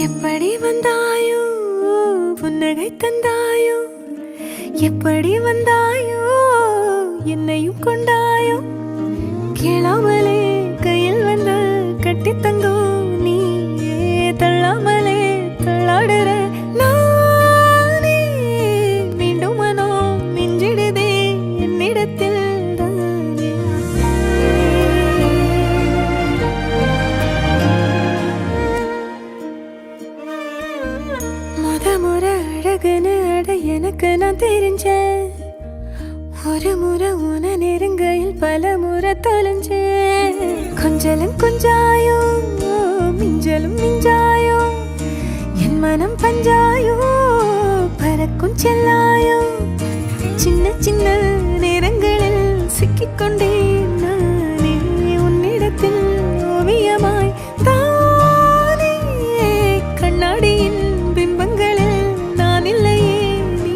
எப்படி வந்தாயோ புன்னகை தந்தாயோ, எப்படி வந்தாயோ என்னையும் கொண்டாயோ, கேளாமலே கையில் வந்து கட்டி தங்கோ நீ தள்ளாமலே தள்ளாடுற நானே, மீண்டும் மனோ மிஞ்சிடுதே என்னிடத்தில் தானே. முறை அழகுன்னு அட எனக்கு நான் தெரிஞ்சேன், ஒரு முறை உன நெருங்கையில் பல முறை தொலைஞ்சேன். கொஞ்சலும் கொஞ்சாயோ மிஞ்சலும் மிஞ்சாயோ, என் மனம் பஞ்சாயோ பறக்கும் செல்லாயோ, சின்ன சின்ன நேரங்களில் சிக்கிக்கொண்டேன் நானே உன்னிடத்தில் ஓவியமாய் தானே. கண்ணாடியின் பிம்பங்களில் நான் இல்லையே நீ.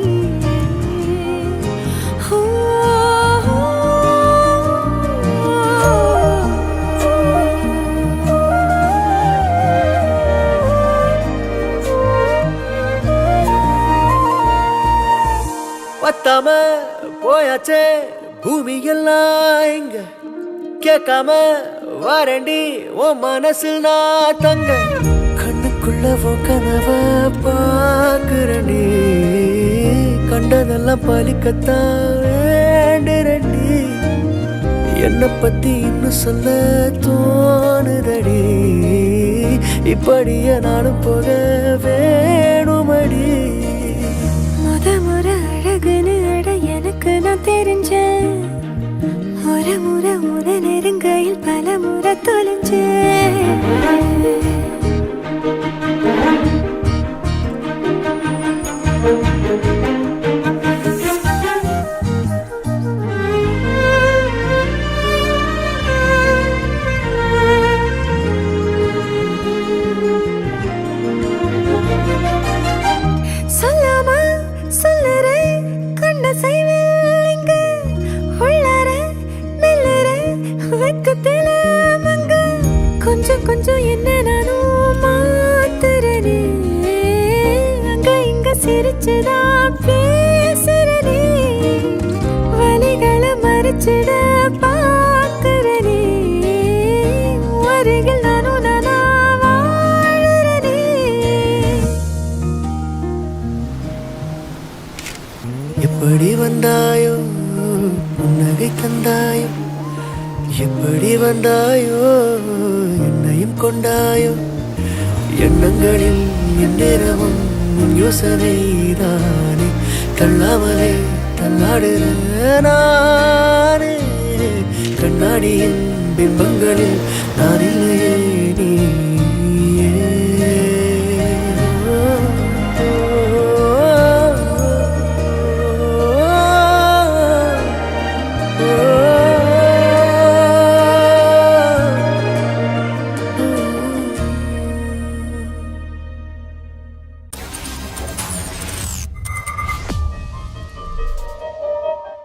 பத்தாம போயாச்சே பூமி எல்லாம் இங்க, கேட்காம வாரண்டி உன் மனசில் நான் தங்க. கண்ணுக்குள்ள உன் கனவ பாக்குறண்டி, கண்டதெல்லாம் பலிக்கத்தான் வேண்டுறண்டி. என்னை பத்தி இன்னும் சொல்ல தோணுதடி, இப்படியே நானும் போக வேணுமடி. முறை அழகுன்னு அட எனக்கு நான் தெரிஞ்சேன், ஒரு முறை உன நெருங்கையில் பல முறை தொலைஞ்சேன். கொஞ்சம் கொஞ்சம் என்ன நானும் மாத்துறனே, அங்க இங்க சிரிச்சுதா பேசுறனே, வலிகளை மறைச்சிட பாக்குறனே, அருகில் நானும் நானா வாழறனே. எப்படி வந்தாயோ புன்னகை தந்தாயோ, எப்படி வந்தாயோ என்னையும் கொண்டாயோ, எண்ணங்களில் எந்நேரமும் யோசனைதானே, தள்ளாமலே தள்ளாடுற நானே. கண்ணாடியின் பிம்பங்களில் நான் இல்லையே நீ.